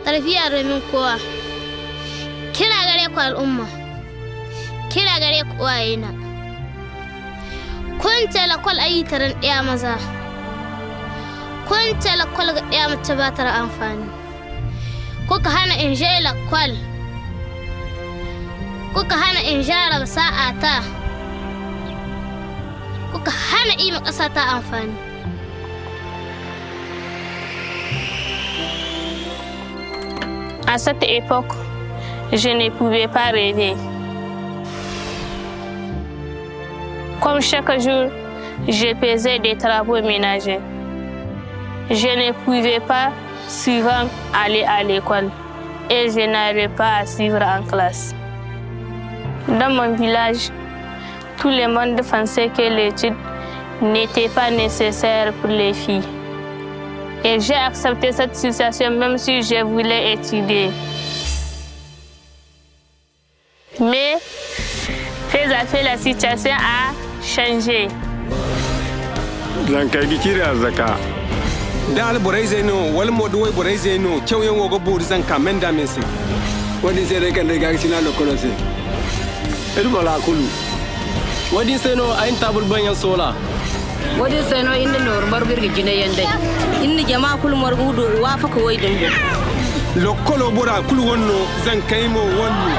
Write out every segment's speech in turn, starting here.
tarbiyya domin kowa. Kira gare ku al'umma, kira gare ku uwayena. Kun ce lakwal ayi taron ɗaya maza, kun ce lakwal ga ɗaya mace ba ta da amfani. Kuka hana in je lakwal, kuka hana in jaraba sa'ata, kuka hana ima ƙasa ta amfani. À cette époque, je ne pouvais pas rêver. Comme chaque jour, je faisais des travaux ménagers. Je ne pouvais pas souvent aller à l'école et je n'arrivais pas à suivre en classe. Dans mon village, tout le monde pensait que l'étude n'était pas nécessaire pour les filles. Et j'ai accepté cette situation même si je voulais étudier. Mais peu à peu, la situation a changé. Dal boraizeno wal modoi boraizeno chawyen wogo bor zanka menda mensi wadi sere kan de gaxina lo kolose edu mala kulu wadi seno ayin tabul banyan sola wadi seno inde nor marbir gi jine yende inde jama kul margudu wafa ko waydin lo kolo bora kul wonno zankaymo wonno.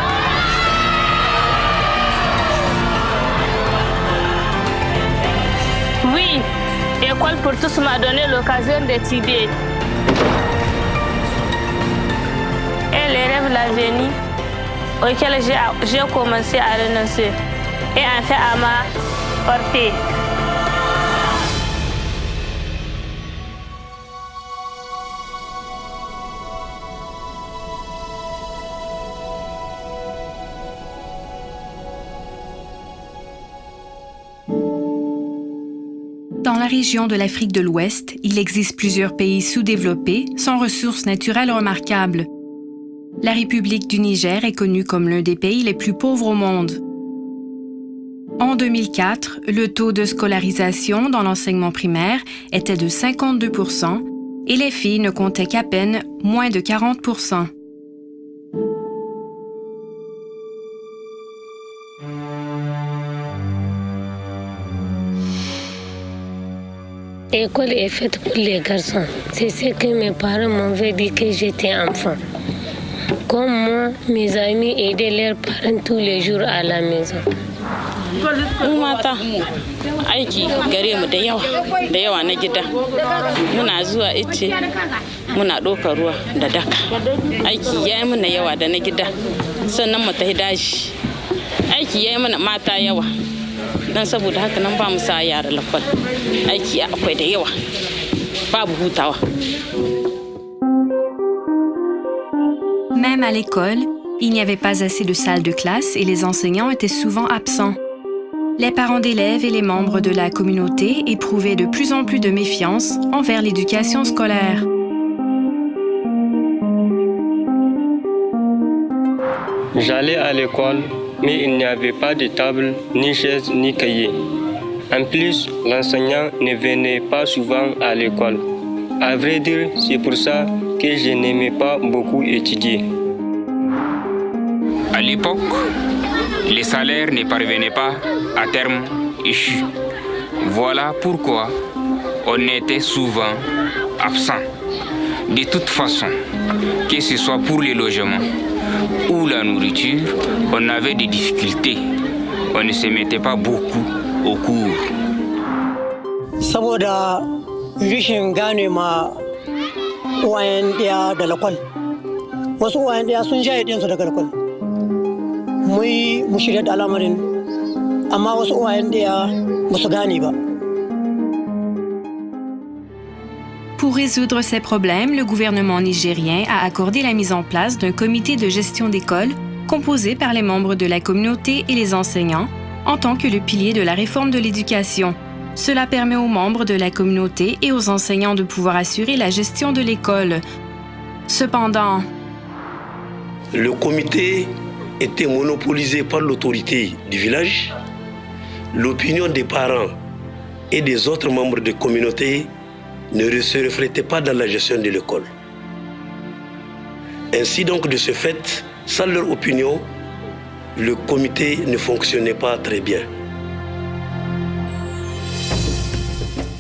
Oui, l'école pour tous m'a donné l'occasion d'étudier. Et les rêves de l'avenir auxquels j'ai commencé à renoncer et enfin à ma portée. Dans la région de l'Afrique de l'Ouest, il existe plusieurs pays sous-développés, sans ressources naturelles remarquables. La République du Niger est connue comme l'un des pays les plus pauvres au monde. En 2004, le taux de scolarisation dans l'enseignement primaire était de 52% et les filles ne comptaient qu'à peine moins de 40%. L'école est faite pour les garçons. C'est ce que mes parents m'avaient dit que j'étais enfant. Comme moi, mes amis aidaient leurs parents tous les jours à la maison. Mata aiki gare mu da yawa na gida muna zuwa ice muna ɗaukar ruwa da daka aiki yayi mana yawa da na gida sannan mu tafi daji aiki yayi mana mata yawa dan saboda haka nan ba mu sa yara lakwal aiki akwai da yawa babu hutawa. Même à l'école, il n'y avait pas assez de salles de classe et les enseignants étaient souvent absents. Les parents d'élèves et les membres de la communauté éprouvaient de plus en plus de méfiance envers l'éducation scolaire. J'allais à l'école, mais il n'y avait pas de table, ni chaise, ni cahier. En plus, l'enseignant ne venait pas souvent à l'école. À vrai dire, c'est pour ça que je n'aimais pas beaucoup étudier. À l'époque, les salaires ne parvenaient pas à terme échu. Voilà pourquoi on était souvent absent. De toute façon, que ce soit pour les logements ou la nourriture, on avait des difficultés. On ne se mettait pas beaucoup au cours. Saboda rishin gane ma uwayen ɗaya da lakwal. Wasu uwayen ɗaya sun jaye ɗiyansu daga lakwal. Mu shirya da al'amarin, amma wasu uwayen ɗaya ba su gane ba. Pour résoudre ces problèmes, le gouvernement nigérien a accordé la mise en place d'un comité de gestion d'école composé par les membres de la communauté et les enseignants en tant que le pilier de la réforme de l'éducation. Cela permet aux membres de la communauté et aux enseignants de pouvoir assurer la gestion de l'école. Cependant, le comité était monopolisé par l'autorité du village. L'opinion des parents et des autres membres de la communauté ne se reflétait pas dans la gestion de l'école. Ainsi donc, de ce fait, sans leur opinion, le comité ne fonctionnait pas très bien.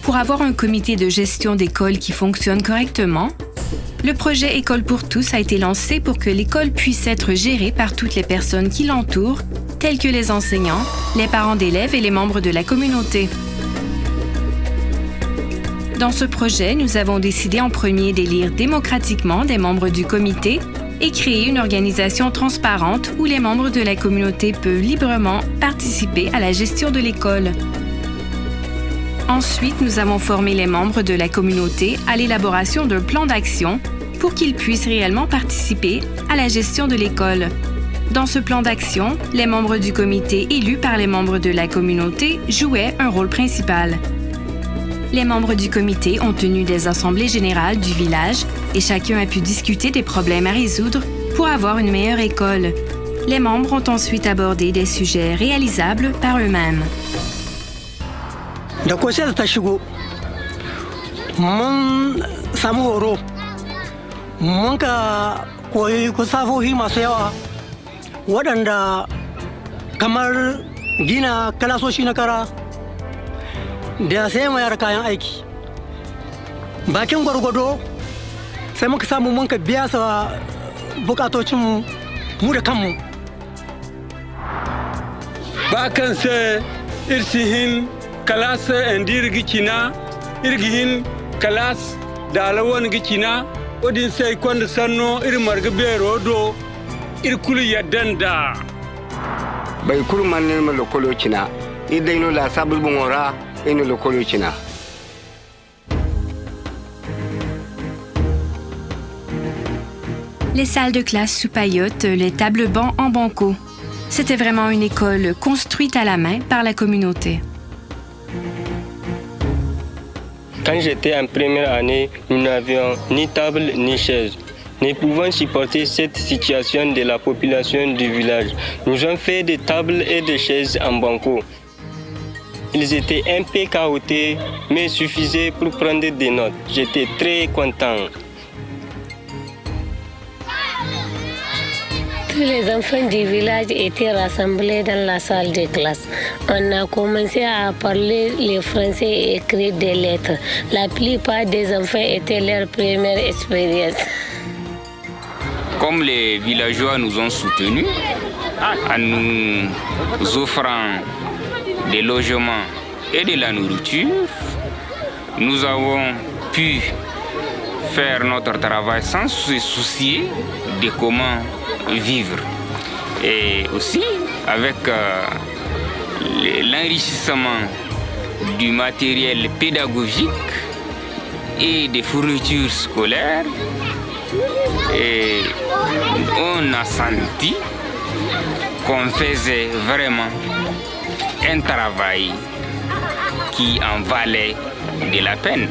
Pour avoir un comité de gestion d'école qui fonctionne correctement, le projet École pour tous a été lancé pour que l'école puisse être gérée par toutes les personnes qui l'entourent, tels que les enseignants, les parents d'élèves et les membres de la communauté. Dans ce projet, nous avons décidé en premier d'élire démocratiquement des membres du comité et créer une organisation transparente où les membres de la communauté peuvent librement participer à la gestion de l'école. Ensuite, nous avons formé les membres de la communauté à l'élaboration d'un plan d'action pour qu'ils puissent réellement participer à la gestion de l'école. Dans ce plan d'action, les membres du comité élus par les membres de la communauté jouaient un rôle principal. Les membres du comité ont tenu des assemblées générales du village et chacun a pu discuter des problèmes à résoudre pour avoir une meilleure école. Les membres ont ensuite abordé des sujets réalisables par eux-mêmes. Da kwashe ta shigo mun samu horo mun ka koyi kusafofi masu yawa waɗanda kamar gina kalasoshi na kara da sai mayar kayan aiki bakin gwargwado sai muka samu mun ka biya sa bukatocin mu da kanmu bakan sai irsihin kalas endir gicina irgihin kalas dalawan gicina odin sai kwanda sanno ir marga bero do ir kulu yadanda bai kurman ne ma lokolo kina idaino la sabul bongora ino lokolo kina. Les salles de classe sous paillotes, les tables bancs en banco. C'était vraiment une école construite à la main par la communauté. Quand j'étais en première année, nous n'avions ni table ni chaise. Ne pouvant supporter cette situation de la population du village, nous avons fait des tables et des chaises en banco. Ils étaient un peu chaotiques, mais suffisaient pour prendre des notes. J'étais très content. Tous les enfants du village étaient rassemblés dans la salle de classe. On a commencé à parler le français et écrire des lettres. La plupart des enfants étaient leur première expérience. Comme les villageois nous ont soutenus en nous offrant des logements et de la nourriture, nous avons pu faire notre travail sans se soucier de comment vivre. Et aussi avec l'enrichissement du matériel pédagogique et des fournitures scolaires, et on a senti qu'on faisait vraiment un travail qui en valait de la peine.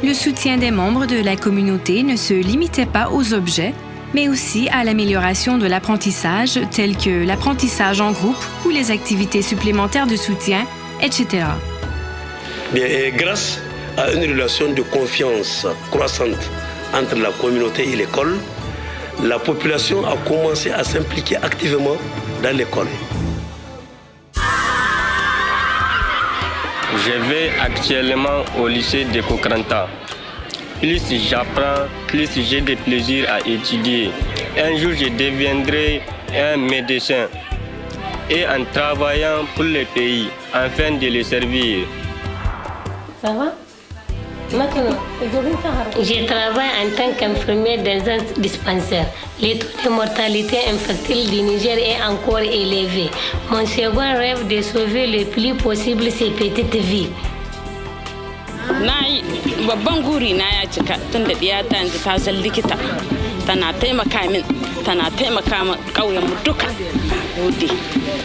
Le soutien des membres de la communauté ne se limitait pas aux objets, mais aussi à l'amélioration de l'apprentissage, tel que l'apprentissage en groupe ou les activités supplémentaires de soutien, etc. Bien, et grâce à une relation de confiance croissante entre la communauté et l'école, la population a commencé à s'impliquer activement dans l'école. Je vais actuellement au lycée de Kokrantah. Plus j'apprends, plus j'ai de plaisir à étudier. Un jour, je deviendrai un médecin. Et en travaillant pour le pays, afin de le servir. Ça va? Je travaille en tant qu'infirmière dans un dispensaire. Le taux de mortalité infantile du Niger est encore élevé. Mon second rêve de sauver le plus possible ces petites vies. Babban guri na ya cika tun da ɗiyata yanzu ta san likita tana taimaka min tana taimaka ma ƙauyen mu duka. Gode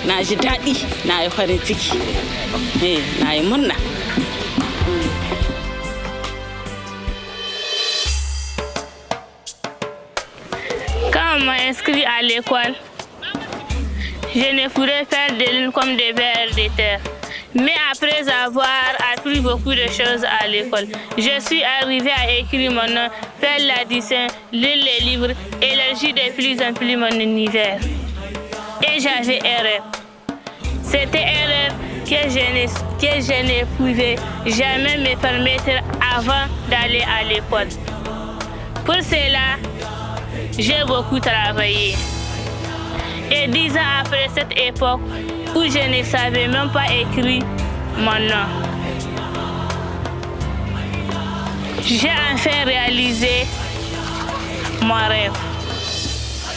na ji daɗi na yi farin ciki na yi murna. Quand on m'a inscrit à l'école, je ne pourrais faire des lignes comme des vers de terre. Mais après avoir appris beaucoup de choses à l'école, je suis arrivée à écrire mon nom, faire l'addition, lire les livres, élargir de plus en plus mon univers. Et j'avais erreur. C'était erreur que je ne pouvais jamais me permettre avant d'aller à l'école. Pour cela, j'ai beaucoup travaillé. Et 10 ans après cette époque où je ne savais même pas écrire mon nom, j'ai enfin réalisé mon rêve.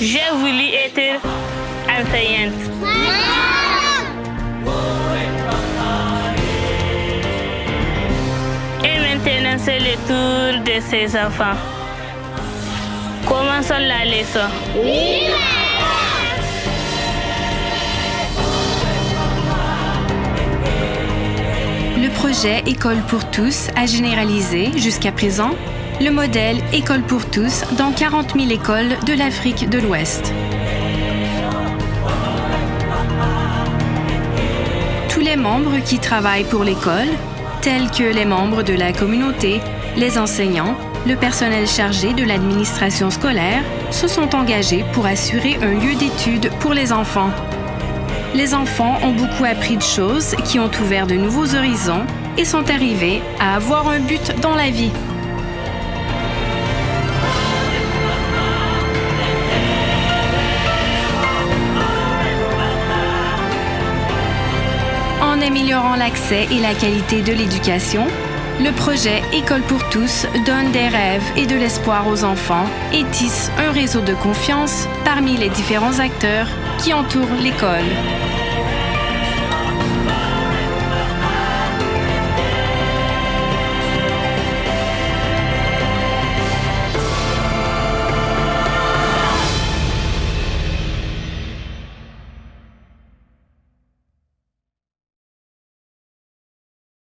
J'ai voulu être enseignante. Et maintenant, c'est le tour de ces enfants. Commençons la leçon. Le projet École pour tous a généralisé, jusqu'à présent, le modèle École pour tous dans 40 000 écoles de l'Afrique de l'Ouest. Tous les membres qui travaillent pour l'école, tels que les membres de la communauté, les enseignants, le personnel chargé de l'administration scolaire, se sont engagés pour assurer un lieu d'étude pour les enfants. Les enfants ont beaucoup appris de choses qui ont ouvert de nouveaux horizons et sont arrivés à avoir un but dans la vie. En améliorant l'accès et la qualité de l'éducation, le projet École pour tous donne des rêves et de l'espoir aux enfants et tisse un réseau de confiance parmi les différents acteurs qui entourent l'école.